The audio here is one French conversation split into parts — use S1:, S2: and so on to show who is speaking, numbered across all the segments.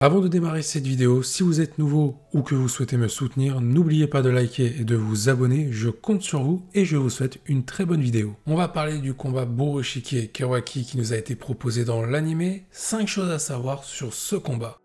S1: Avant de démarrer cette vidéo, si vous êtes nouveau ou que vous souhaitez me soutenir, n'oubliez pas de liker et de vous abonner, je compte sur vous et je vous souhaite une très bonne vidéo. On va parler du combat Burushiki et Kawaki qui nous a été proposé dans l'anime. 5 choses à savoir sur ce combat.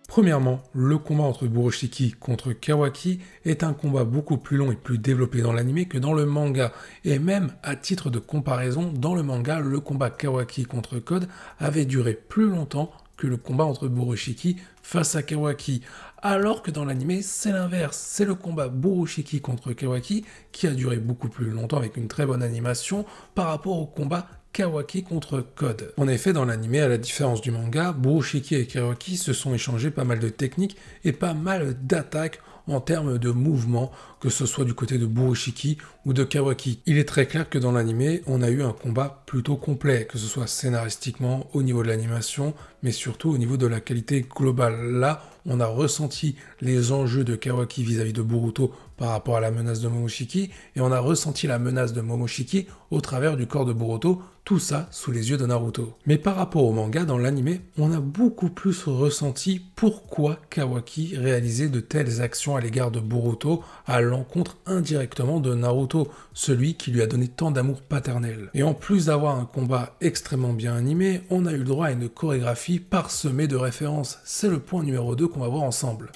S1: Premièrement, le combat entre Burushiki contre Kawaki est un combat beaucoup plus long et plus développé dans l'anime que dans le manga. Et même, à titre de comparaison, dans le manga, le combat Kawaki contre Code avait duré plus longtemps que le combat entre Burushiki face à Kawaki. Alors que dans l'anime, c'est l'inverse. C'est le combat Burushiki contre Kawaki qui a duré beaucoup plus longtemps avec une très bonne animation par rapport au combat Kawaki contre Code. En effet, dans l'anime, à la différence du manga, Burushiki et Kawaki se sont échangés pas mal de techniques et pas mal d'attaques en termes de mouvement, que ce soit du côté de Burushiki ou de Kawaki. Il est très clair que dans l'anime, on a eu un combat plutôt complet, que ce soit scénaristiquement, au niveau de l'animation, mais surtout au niveau de la qualité globale. Là, on a ressenti les enjeux de Kawaki vis-à-vis de Boruto par rapport à la menace de Momoshiki, et on a ressenti la menace de Momoshiki au travers du corps de Boruto, tout ça sous les yeux de Naruto. Mais par rapport au manga, dans l'anime, on a beaucoup plus ressenti pourquoi Kawaki réalisait de telles actions à l'égard de Boruto à l'encontre indirectement de Naruto, celui qui lui a donné tant d'amour paternel. Et en plus d'avoir un combat extrêmement bien animé, on a eu le droit à une chorégraphie parsemée de références. C'est le point numéro 2 qu'on va voir ensemble.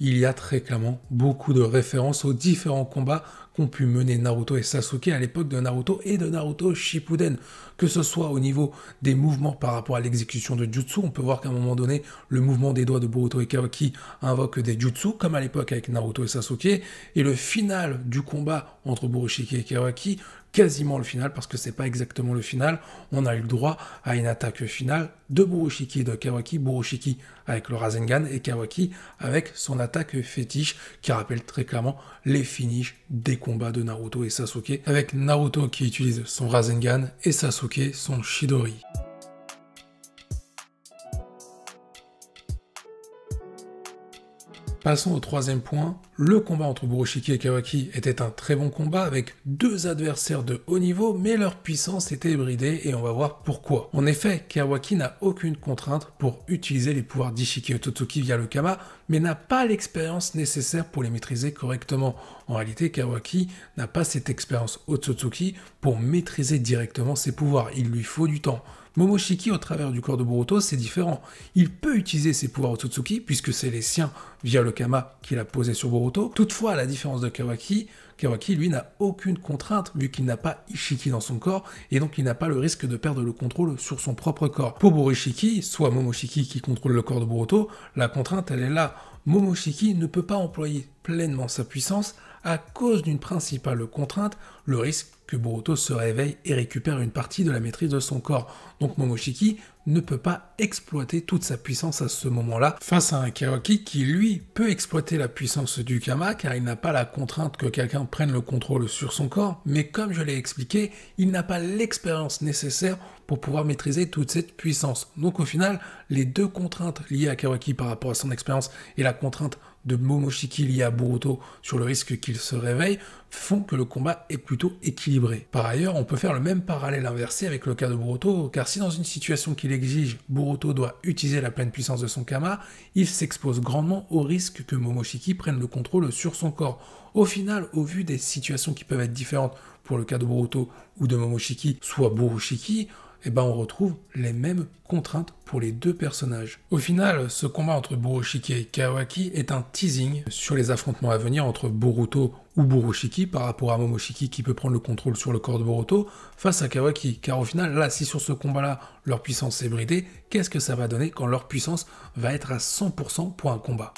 S1: Il y a très clairement beaucoup de références aux différents combats qu'ont pu mener Naruto et Sasuke à l'époque de Naruto et de Naruto Shippuden. Que ce soit au niveau des mouvements par rapport à l'exécution de jutsu, on peut voir qu'à un moment donné, le mouvement des doigts de Boruto et Kawaki invoque des jutsu, comme à l'époque avec Naruto et Sasuke, et le final du combat entre Burushiki et Kawaki, quasiment le final, parce que c'est pas exactement le final, on a eu le droit à une attaque finale de Burushiki et de Kawaki, Burushiki avec le Rasengan et Kawaki avec son attaque fétiche qui rappelle très clairement les finishes des combats de Naruto et Sasuke, avec Naruto qui utilise son Rasengan et Sasuke son Chidori. Passons au troisième point, le combat entre Burushiki et Kawaki était un très bon combat avec deux adversaires de haut niveau, mais leur puissance était bridée et on va voir pourquoi. En effet, Kawaki n'a aucune contrainte pour utiliser les pouvoirs d'Ishiki Otsutsuki via le Kama, mais n'a pas l'expérience nécessaire pour les maîtriser correctement. En réalité, Kawaki n'a pas cette expérience Otsutsuki pour maîtriser directement ses pouvoirs, il lui faut du temps. Momoshiki, au travers du corps de Boruto, c'est différent. Il peut utiliser ses pouvoirs Otsutsuki, puisque c'est les siens via le Kama qu'il a posé sur Boruto. Toutefois, à la différence de Kawaki, Kawaki, lui, n'a aucune contrainte, vu qu'il n'a pas Ishiki dans son corps, et donc il n'a pas le risque de perdre le contrôle sur son propre corps. Pour Burushiki, soit Momoshiki qui contrôle le corps de Boruto, la contrainte, elle est là. Momoshiki ne peut pas employer pleinement sa puissance à cause d'une principale contrainte, le risque que Boruto se réveille et récupère une partie de la maîtrise de son corps. Donc Momoshiki ne peut pas exploiter toute sa puissance à ce moment-là face à un Kawaki qui, lui, peut exploiter la puissance du Kama car il n'a pas la contrainte que quelqu'un prenne le contrôle sur son corps, mais comme je l'ai expliqué, il n'a pas l'expérience nécessaire pour pouvoir maîtriser toute cette puissance. Donc au final, les deux contraintes liées à Kawaki par rapport à son expérience et la contrainte de Momoshiki liée à Boruto sur le risque qu'il se réveille font que le combat est plutôt équilibré. Par ailleurs, on peut faire le même parallèle inversé avec le cas de Boruto, car si dans une situation qui l'exige, Boruto doit utiliser la pleine puissance de son Kama, il s'expose grandement au risque que Momoshiki prenne le contrôle sur son corps. Au final, au vu des situations qui peuvent être différentes pour le cas de Boruto ou de Momoshiki, soit Burushiki, on retrouve les mêmes contraintes pour les deux personnages. Au final, ce combat entre Burushiki et Kawaki est un teasing sur les affrontements à venir entre Boruto ou Burushiki par rapport à Momoshiki qui peut prendre le contrôle sur le corps de Boruto face à Kawaki. Car au final, là, si sur ce combat-là, leur puissance est bridée, qu'est-ce que ça va donner quand leur puissance va être à 100% pour un combat ?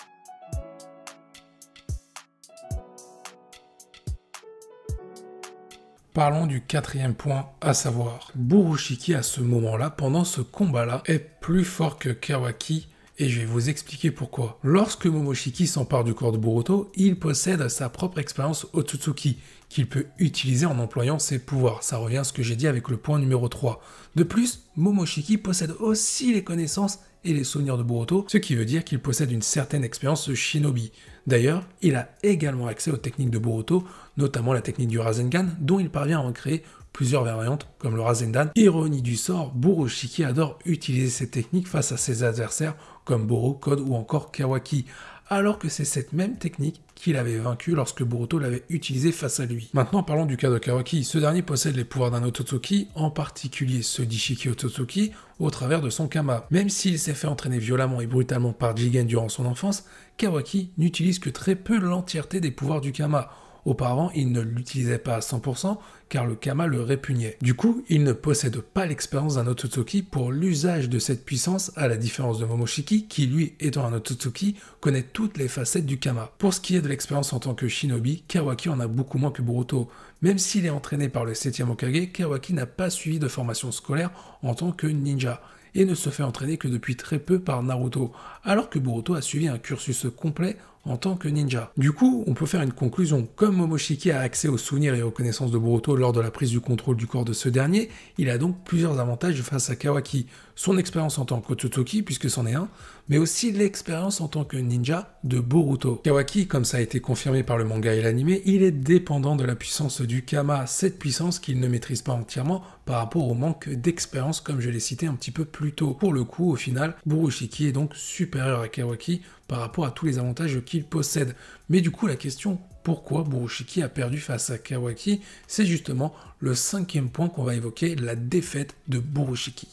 S1: Parlons du quatrième point, à savoir, Burushiki à ce moment-là, pendant ce combat-là, est plus fort que Kawaki, et je vais vous expliquer pourquoi. Lorsque Momoshiki s'empare du corps de Boruto, il possède sa propre expérience Otsutsuki, qu'il peut utiliser en employant ses pouvoirs. Ça revient à ce que j'ai dit avec le point numéro 3. De plus, Momoshiki possède aussi les connaissances et les souvenirs de Boruto, ce qui veut dire qu'il possède une certaine expérience shinobi. D'ailleurs, il a également accès aux techniques de Boruto, notamment la technique du Rasengan, dont il parvient à en créer plusieurs variantes, comme le Rasendan. Ironie du sort, Borushiki adore utiliser cette technique face à ses adversaires, comme Boro, Code ou encore Kawaki, alors que c'est cette même technique qu'il avait vaincu lorsque Boruto l'avait utilisée face à lui. Maintenant parlons du cas de Kawaki. Ce dernier possède les pouvoirs d'un Otsutsuki, en particulier ceux d'Ishiki Otsutsuki, au travers de son Kama. Même s'il s'est fait entraîner violemment et brutalement par Jigen durant son enfance, Kawaki n'utilise que très peu l'entièreté des pouvoirs du Kama. Auparavant, il ne l'utilisait pas à 100% car le Kama le répugnait. Du coup, il ne possède pas l'expérience d'un Otsutsuki pour l'usage de cette puissance, à la différence de Momoshiki, qui lui, étant un Otsutsuki, connaît toutes les facettes du Kama. Pour ce qui est de l'expérience en tant que shinobi, Kawaki en a beaucoup moins que Boruto. Même s'il est entraîné par le 7e Hokage, Kawaki n'a pas suivi de formation scolaire en tant que ninja, et ne se fait entraîner que depuis très peu par Naruto, alors que Boruto a suivi un cursus complet en tant que ninja. Du coup, on peut faire une conclusion. Comme Momoshiki a accès aux souvenirs et aux connaissances de Boruto lors de la prise du contrôle du corps de ce dernier, il a donc plusieurs avantages face à Kawaki. Son expérience en tant qu'Otsutsuki, puisque c'en est un, mais aussi l'expérience en tant que ninja de Boruto. Kawaki, comme ça a été confirmé par le manga et l'anime, il est dépendant de la puissance du Kama, cette puissance qu'il ne maîtrise pas entièrement par rapport au manque d'expérience, comme je l'ai cité un petit peu plus tôt. Pour le coup, au final, Borushiki est donc supérieur à Kawaki par rapport à tous les avantages qu'il possède. Mais du coup, la question pourquoi Borushiki a perdu face à Kawaki, c'est justement le 5e point qu'on va évoquer, la défaite de Borushiki.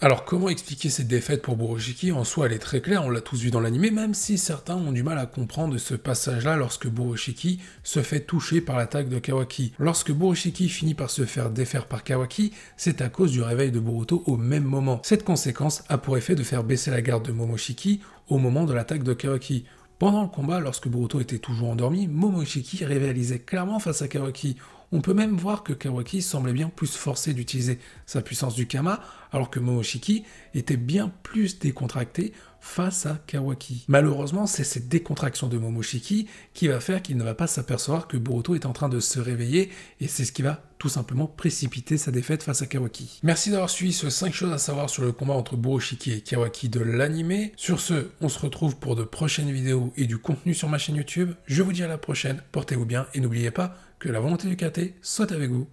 S1: Alors comment expliquer cette défaite pour Borushiki? En soi elle est très claire, on l'a tous vu dans l'anime, même si certains ont du mal à comprendre ce passage-là lorsque Borushiki se fait toucher par l'attaque de Kawaki. Lorsque Borushiki finit par se faire défaire par Kawaki, c'est à cause du réveil de Boruto au même moment. Cette conséquence a pour effet de faire baisser la garde de Momoshiki au moment de l'attaque de Kawaki. Pendant le combat, lorsque Boruto était toujours endormi, Momoshiki rivalisait clairement face à Kawaki. On peut même voir que Kawaki semblait bien plus forcé d'utiliser sa puissance du Kama, alors que Momoshiki était bien plus décontracté face à Kawaki. Malheureusement, c'est cette décontraction de Momoshiki qui va faire qu'il ne va pas s'apercevoir que Boruto est en train de se réveiller, et c'est ce qui va tout simplement précipiter sa défaite face à Kawaki. Merci d'avoir suivi ce 5 choses à savoir sur le combat entre Borushiki et Kawaki de l'anime. Sur ce, on se retrouve pour de prochaines vidéos et du contenu sur ma chaîne YouTube. Je vous dis à la prochaine, portez-vous bien et n'oubliez pas que la volonté du karaté soit avec vous.